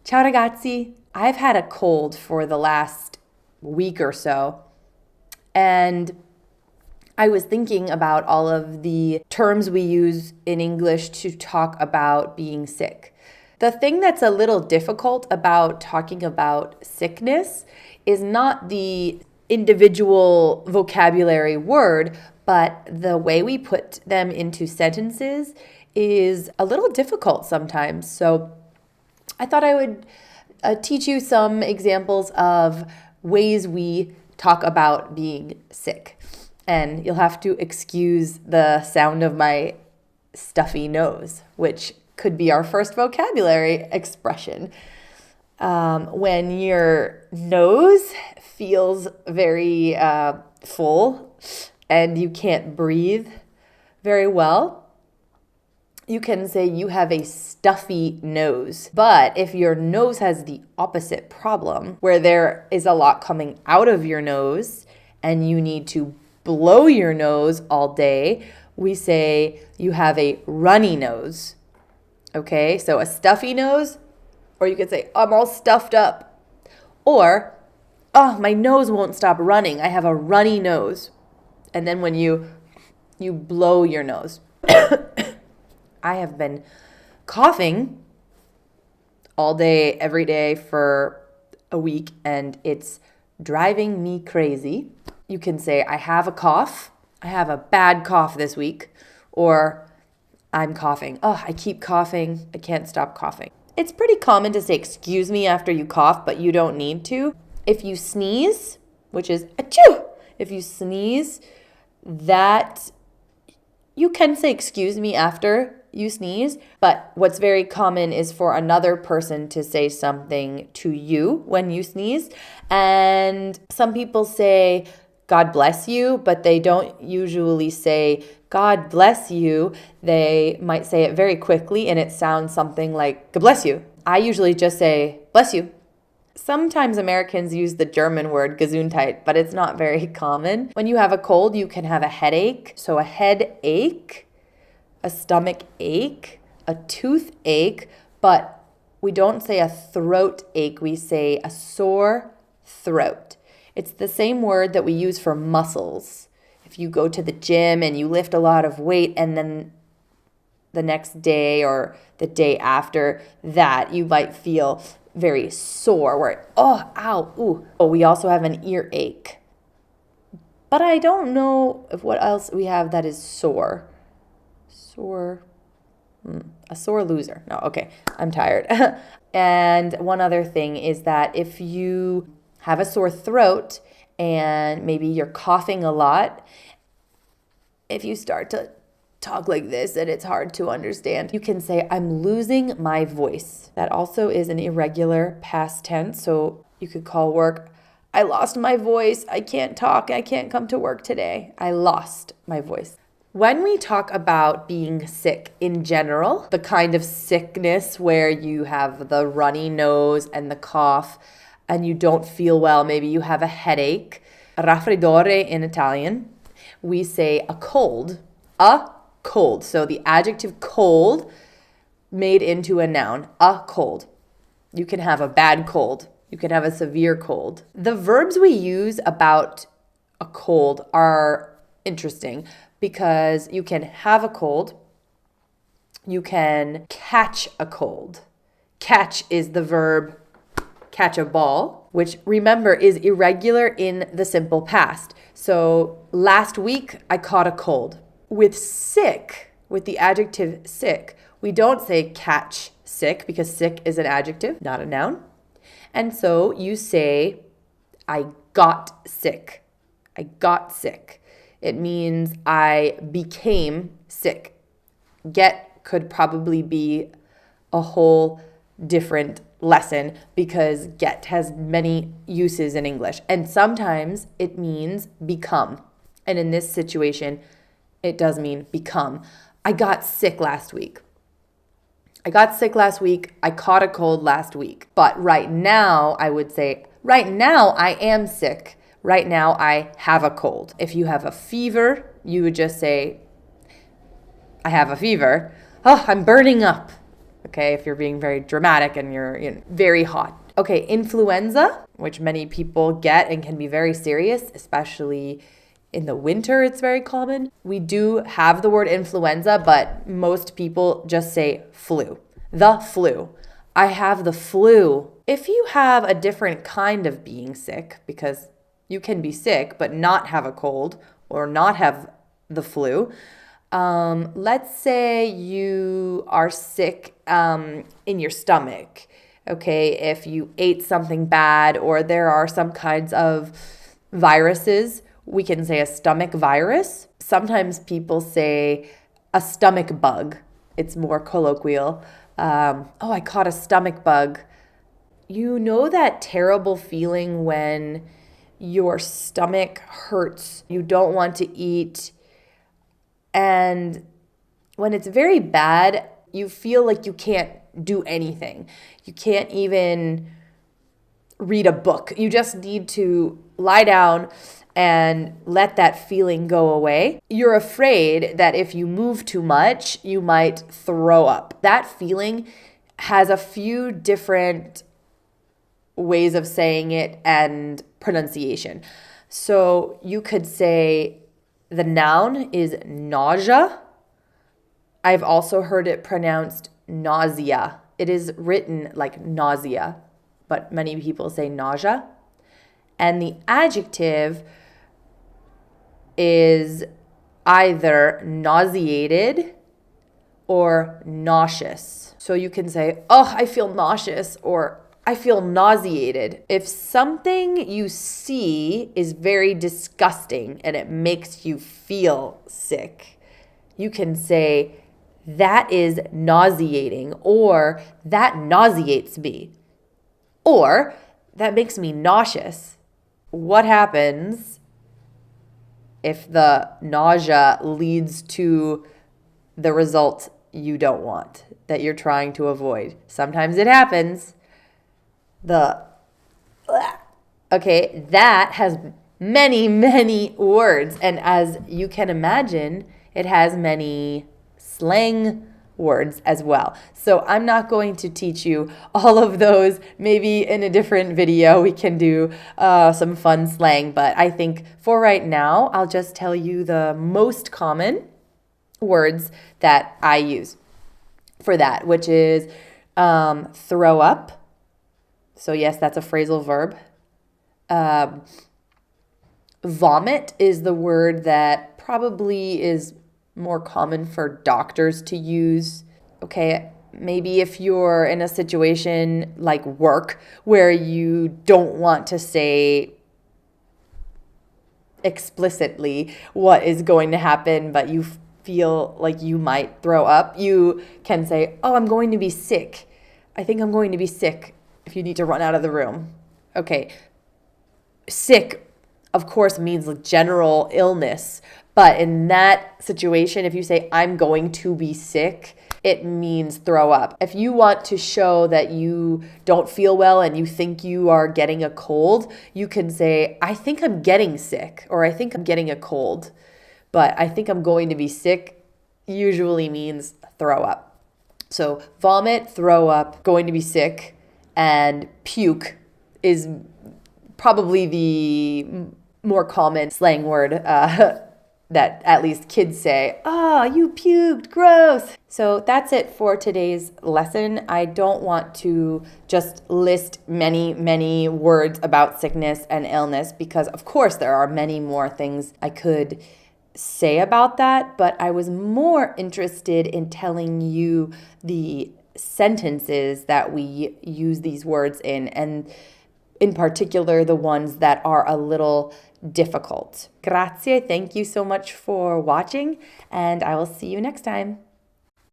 Ciao ragazzi. I've had a cold for the last week or so, and I was thinking about all of the terms we use in English to talk about being sick. The thing that's a little difficult about talking about sickness is not the individual vocabulary word, but the way we put them into sentences is a little difficult sometimes. So I thought I would teach you some examples of ways we talk about being sick. And you'll have to excuse the sound of my stuffy nose, which could be our first vocabulary expression. When your nose feels very full and you can't breathe very well, you can say you have a stuffy nose. But if your nose has the opposite problem, where there is a lot coming out of your nose and you need to blow your nose all day, we say you have a runny nose. Okay, so a stuffy nose, or you could say, I'm all stuffed up. Or, oh, my nose won't stop running. I have a runny nose. And then when you blow your nose. I have been coughing all day, every day for a week, and it's driving me crazy. You can say, I have a cough. I have a bad cough this week. Or, I'm coughing. Oh, I keep coughing. I can't stop coughing. It's pretty common to say, excuse me after you cough, but you don't need to. If you sneeze, which is achoo, if you sneeze, that you can say, excuse me after you sneeze, but what's very common is for another person to say something to you when you sneeze. And some people say, God bless you, but they don't usually say, God bless you. They might say it very quickly and it sounds something like, God bless you. I usually just say, bless you. Sometimes Americans use the German word Gesundheit, but it's not very common. When you have a cold, you can have a headache. So a headache, a stomach ache, a toothache, but we don't say a throat ache. We say a sore throat. It's the same word that we use for muscles. If you go to the gym and you lift a lot of weight and then the next day or the day after that, you might feel very sore where, oh, ow, ooh. Oh, we also have an earache. But I don't know if what else we have that is sore. A sore loser. No, okay, I'm tired. And one other thing is that if you have a sore throat and maybe you're coughing a lot, if you start to talk like this and it's hard to understand, you can say, I'm losing my voice. That also is an irregular past tense. So you could call work, I lost my voice. I can't talk. I can't come to work today. I lost my voice. When we talk about being sick in general, the kind of sickness where you have the runny nose and the cough and you don't feel well, maybe you have a headache, raffreddore in Italian, we say a cold. So the adjective cold made into a noun, a cold. You can have a bad cold. You can have a severe cold. The verbs we use about a cold are interesting because you can have a cold. You can catch a cold. Catch is the verb catch a ball, which remember is irregular in the simple past. So last week I caught a cold. With sick, with the adjective sick, we don't say catch sick because sick is an adjective, not a noun. And so you say, I got sick. I got sick. It means I became sick. Get could probably be a whole different lesson because get has many uses in English. And sometimes it means become. And in this situation, it does mean become. I got sick last week. I caught a cold last week. But right now, I would say, right now I am sick. Right now I have a cold. If you have a fever, you would just say, I have a fever. Oh, I'm burning up. okay, if you're being very dramatic and you're very hot. Okay, influenza, which many people get and can be very serious, especially in the winter, it's very common. We do have the word influenza, but most people just say flu. The flu. I have the flu. If you have a different kind of being sick, because you can be sick but not have a cold or not have the flu, let's say you are sick in your stomach, okay, if you ate something bad or there are some kinds of viruses, we can say a stomach virus. Sometimes people say a stomach bug. It's more colloquial. Oh, I caught a stomach bug. You know that terrible feeling when your stomach hurts, you don't want to eat, and when it's very bad, you feel like you can't do anything. You can't even read a book. You just need to lie down and let that feeling go away. You're afraid that if you move too much, you might throw up. That feeling has a few different ways of saying it and pronunciation. So you could say the noun is nausea. I've also heard it pronounced nausea. It is written like nausea, but many people say nausea. And the adjective is either nauseated or nauseous. So you can say, oh, I feel nauseous, or I feel nauseated. If something you see is very disgusting and it makes you feel sick, you can say, that is nauseating, or that nauseates me, or that makes me nauseous. What happens if the nausea leads to the result you don't want, that you're trying to avoid? Sometimes it happens. Okay, that has many, many words. And as you can imagine, it has many slang words as well. So I'm not going to teach you all of those. Maybe in a different video we can do some fun slang. But I think for right now, I'll just tell you the most common words that I use for that, which is throw up. So yes, that's a phrasal verb. Vomit is the word that probably is more common for doctors to use. Okay, maybe if you're in a situation like work where you don't want to say explicitly what is going to happen, but you feel like you might throw up, you can say, oh, I'm going to be sick. I think I'm going to be sick. If you need to run out of the room. Okay, sick, of course, means general illness. But in that situation, if you say, I'm going to be sick, it means throw up. If you want to show that you don't feel well and you think you are getting a cold, you can say, I think I'm getting sick, or I think I'm getting a cold. But I think I'm going to be sick usually means throw up. So vomit, throw up, going to be sick, and puke is probably the more common slang word that at least kids say, oh, you puked, gross. So that's it for today's lesson. I don't want to just list many, many words about sickness and illness because, of course, there are many more things I could say about that, but I was more interested in telling you the sentences that we use these words in, and in particular the ones that are a little difficult. Grazie, thank you so much for watching, and I will see you next time.